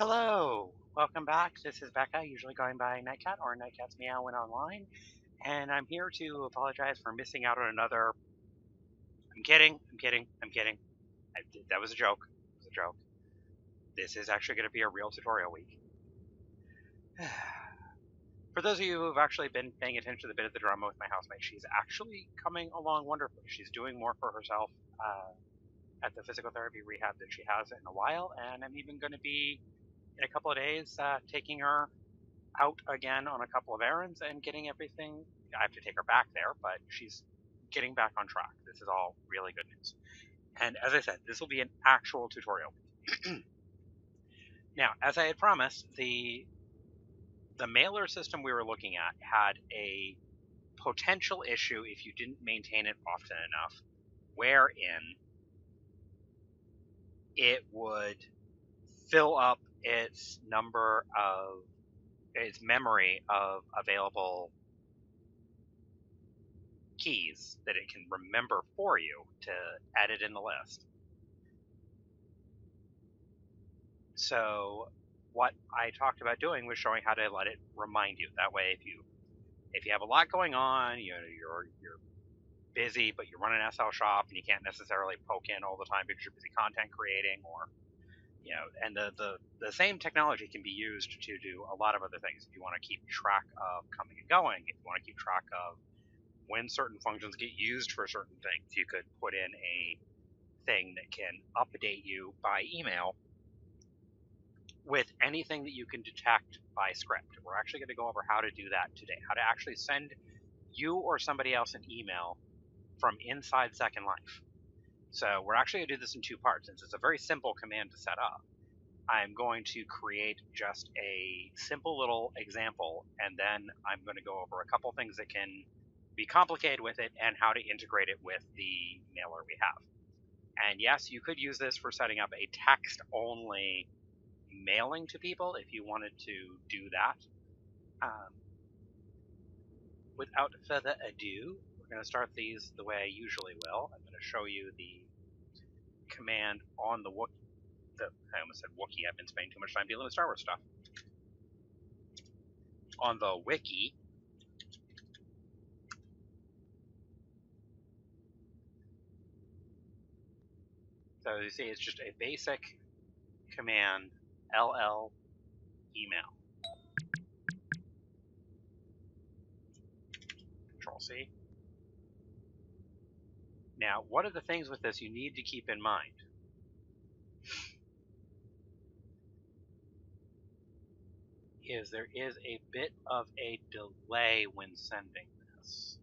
Hello, welcome back. This is Becca, usually going by Nightcat or Nightcat's Meow when online, and I'm here to apologize for missing out on another. I'm kidding. That was a joke. It was a joke. This is actually going to be a real tutorial week. For those of you who have actually been paying attention to the bit of the drama with my housemate, she's actually coming along wonderfully. She's doing more for herself at the physical therapy rehab than she has in a while, and I'm even going to be in a couple of days taking her out again on a couple of errands and getting everything. I have to take her back there, but she's getting back on track. This is all really good news. And as I said, this will be an actual tutorial. Now, as I had promised, the mailer system we were looking at had a potential issue if you didn't maintain it often enough, wherein it would fill up its memory of available keys that it can remember for you to add it in the list. So what I talked about doing was showing how to let it remind you. That way, if you have a lot going on, you're busy, but you run an SL shop and you can't necessarily poke in all the time because you're busy content creating, or and the same technology can be used to do a lot of other things. If you want to keep track of coming and going, if you want to keep track of when certain functions get used for certain things, you could put in a thing that can update you by email with anything that you can detect by script. We're actually going to go over how to do that today, how to actually send you or somebody else an email from inside Second Life. So we're actually going to do this in two parts, since it's a very simple command to set up. I'm going to create just a simple little example, and then I'm going to go over a couple things that can be complicated with it and how to integrate it with the mailer we have. And yes, you could use this for setting up a text-only mailing to people if you wanted to do that. Without further ado, we're going to start these the way I usually will. I'm going to show you the command on the Wookiee. I almost said Wookiee. I've been spending too much time dealing with Star Wars stuff. On the wiki, so as you see, it's just a basic command, LL email. Control C. Now, one of the things with this you need to keep in mind is there is a bit of a delay when sending this.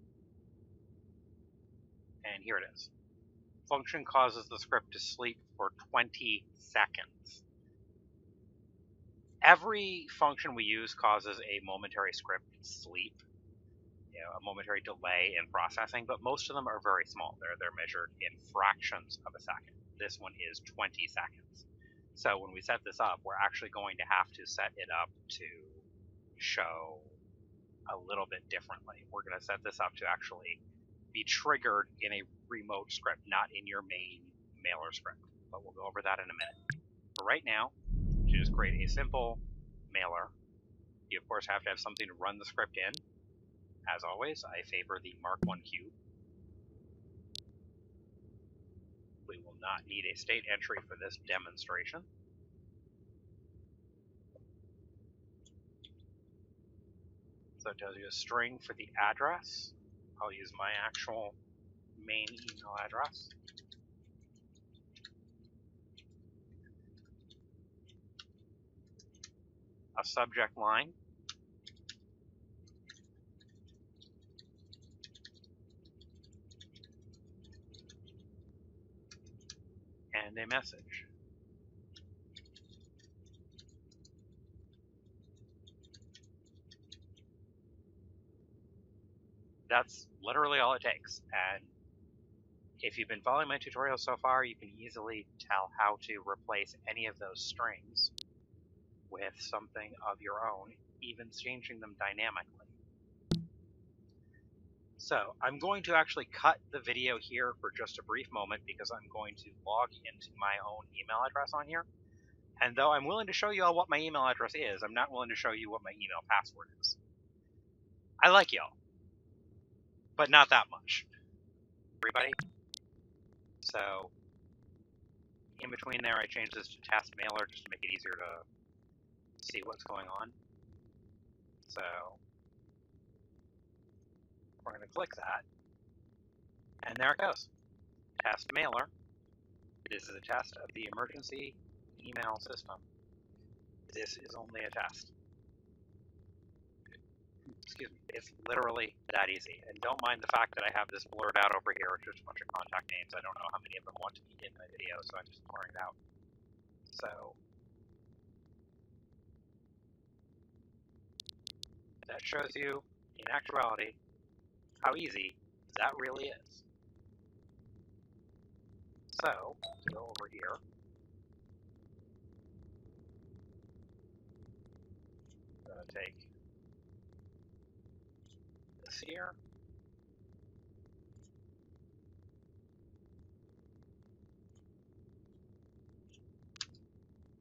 And here it is. Function causes the script to sleep for 20 seconds. Every function we use causes a momentary script sleep, a momentary delay in processing, but most of them are very small. They're measured in fractions of a second. This one is 20 seconds. So when we set this up, we're actually going to have to set it up to show a little bit differently. We're going to set this up to actually be triggered in a remote script, not in your main mailer script. But we'll go over that in a minute. For right now, to just create a simple mailer, you of course have to have something to run the script in. As always, I favor the Mark I cube. We will not need a state entry for this demonstration. So it tells you a string for the address. I'll use my actual main email address. A subject line. And a message. That's literally all it takes. And if you've been following my tutorials so far, you can easily tell how to replace any of those strings with something of your own, even changing them dynamically. So I'm going to actually cut the video here for just a brief moment because I'm going to log into my own email address on here. And though I'm willing to show you all what my email address is, I'm not willing to show you what my email password is. I like y'all, but not that much. Everybody? So, in between there, I changed this to task mailer just to make it easier to see what's going on. So, we're going to click that, and there it goes. Test mailer. This is a test of the emergency email system. This is only a test. Excuse me. It's literally that easy. And don't mind the fact that I have this blurred out over here, which is a bunch of contact names. I don't know how many of them want to be in my video, so I'm just blurring it out. So, that shows you, in actuality, how easy that really is. So, go over here. I'm going to take this here.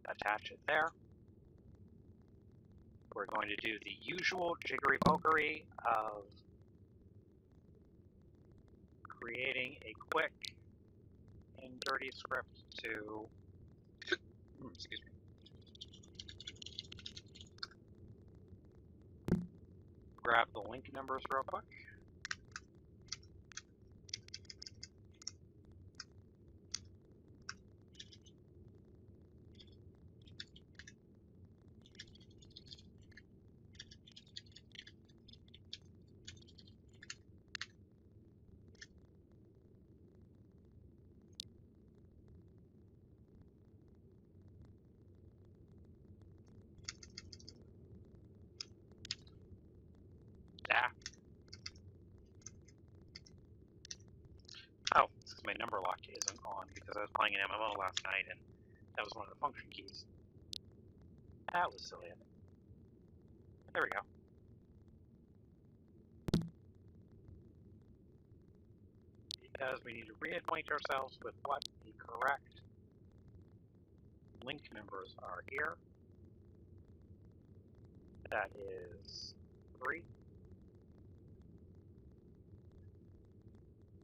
Attach it there. We're going to do the usual jiggery-pokery of creating a quick and dirty script to, excuse me, grab the link numbers real quick. Oh, this is my number lock isn't on because I was playing an MMO last night and that was one of the function keys. That was silly of me. There we go. Because we need to reacquaint ourselves with what the correct link numbers are here. That is 3.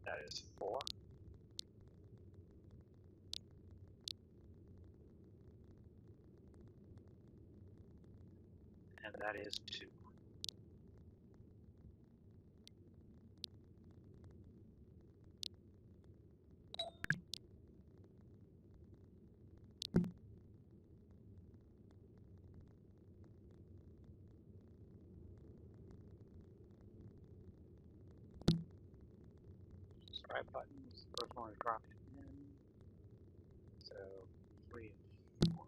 That is 4. And that is 2. Subscribe buttons. First one is dropped in. So 3 and 4.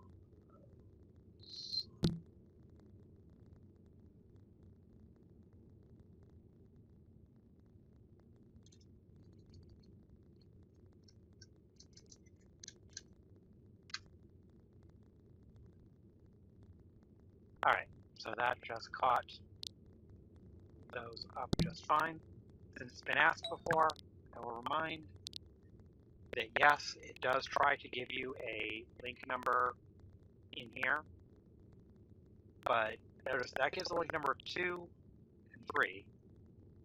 Alright, so that just caught those up just fine. Since it's been asked before, I will remind that yes, it does try to give you a link number in here, but notice that gives a link number 2 and 3,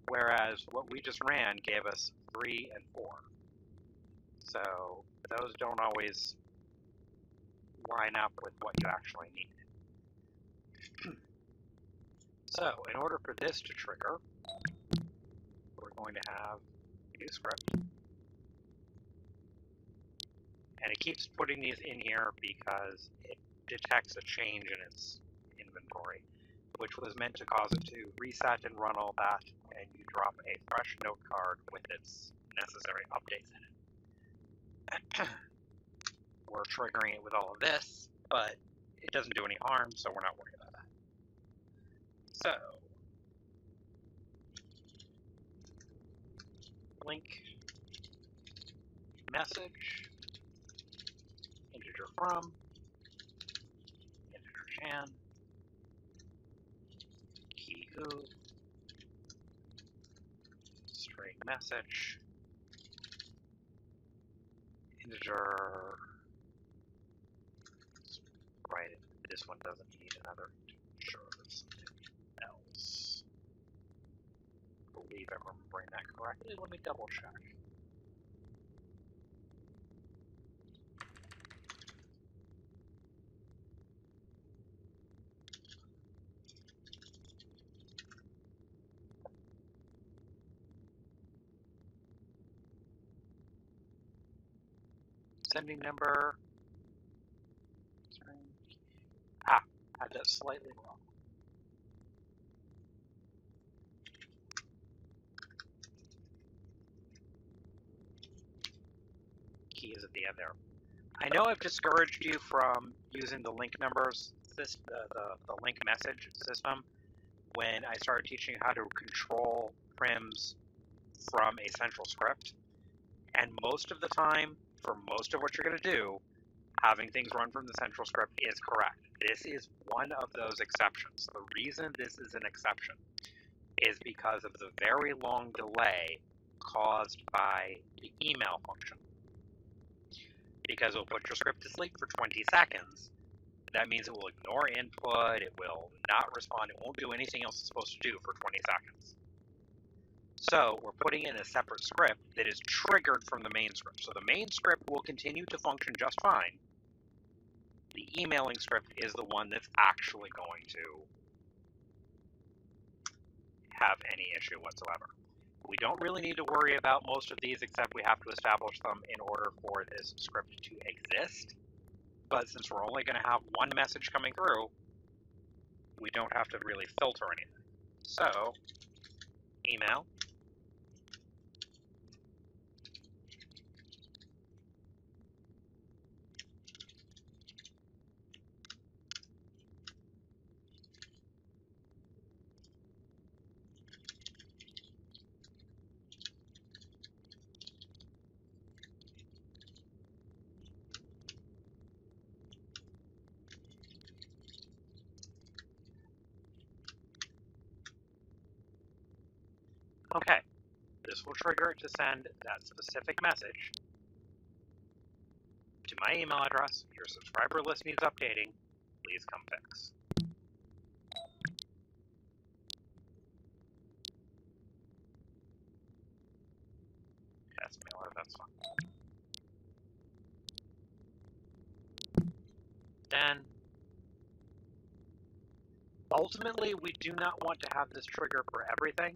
whereas what we just ran gave us 3 and 4. So those don't always line up with what you actually need. So in order for this to trigger, we're going to have a new script. And it keeps putting these in here because it detects a change in its inventory, which was meant to cause it to reset and run all that, and you drop a fresh note card with its necessary updates in it. We're triggering it with all of this, but it doesn't do any harm, so we're not worried about that. So, link, message, integer from, integer chan, key who, string message, integer this one doesn't need another. Sure, something else. I believe I'm remembering that correctly. Let me double check. Sending number. Ah, had that slightly wrong. Key is at the end there. I know I've discouraged you from using the link numbers, the link message system, when I started teaching how to control prims from a central script. And most of the time, for most of what you're going to do, having things run from the central script is correct. This is one of those exceptions. The reason this is an exception is because of the very long delay caused by the email function. Because it'll put your script to sleep for 20 seconds. That means it will ignore input, it will not respond, it won't do anything else it's supposed to do for 20 seconds. So we're putting in a separate script that is triggered from the main script. So the main script will continue to function just fine. The emailing script is the one that's actually going to have any issue whatsoever. We don't really need to worry about most of these, except we have to establish them in order for this script to exist. But since we're only going to have one message coming through, we don't have to really filter anything. So, email. Okay, this will trigger it to send that specific message to my email address. Your subscriber list needs updating. Please come fix. Yes, mailer, that's fine. Then, ultimately, we do not want to have this trigger for everything.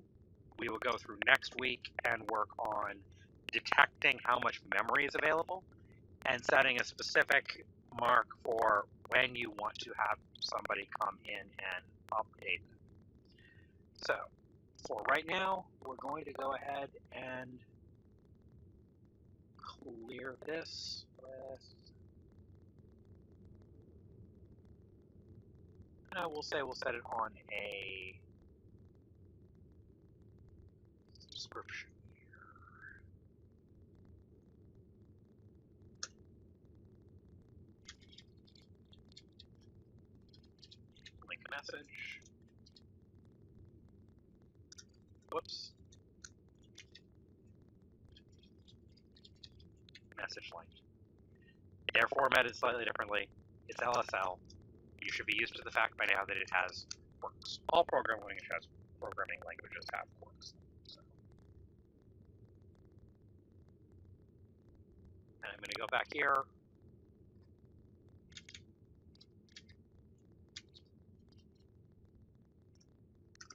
We will go through next week and work on detecting how much memory is available and setting a specific mark for when you want to have somebody come in and update them. So, for right now, we're going to go ahead and clear this with, we'll say we'll set it on a subscription here. Link message. Whoops. Message link. They're formatted slightly differently. It's LSL. You should be used to the fact by now that it has quirks. All programming languages have quirks. So. And I'm going to go back here.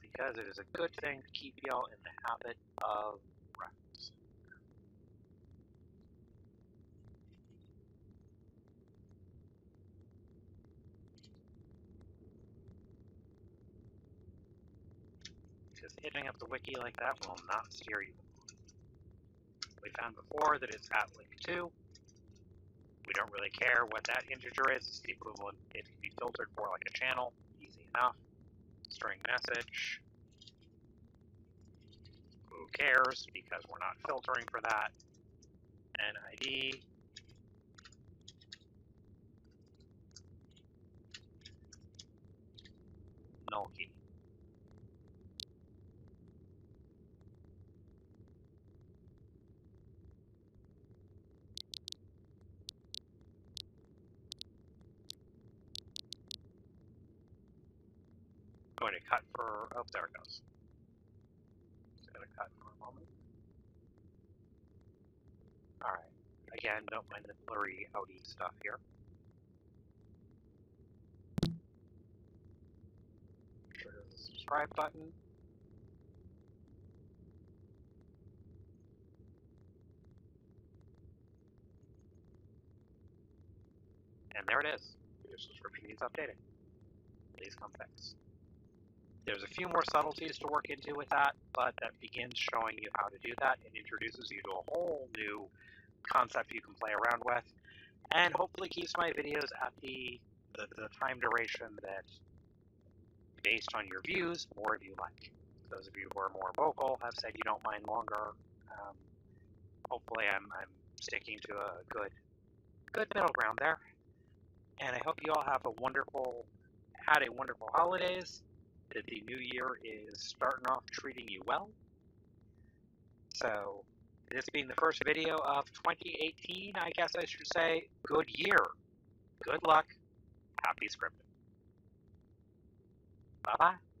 Because it is a good thing to keep y'all in the habit of reference. Because hitting up the wiki like that will not steer you. We found before that it's at link 2. We don't really care what that integer is. It's the equivalent. It can be filtered for like a channel. Easy enough. String message. Who cares? Because we're not filtering for that. NID. Null key. going to cut for... Oh, there it goes. Just going to cut for a moment. Alright. Again, don't mind the blurry outy stuff here. Trigger the subscribe button. And there it is. Your subscription needs updating. Please come fix. There's a few more subtleties to work into with that, but that begins showing you how to do that and introduces you to a whole new concept you can play around with, and hopefully keeps my videos at the time duration that, based on your views, more of you like. Those of you who are more vocal have said you don't mind longer. Hopefully I'm sticking to a good middle ground there. And I hope you all had a wonderful holidays, that the new year is starting off treating you well. So, this being the first video of 2018, I guess I should say, good year. Good luck. Happy scripting. Bye-bye.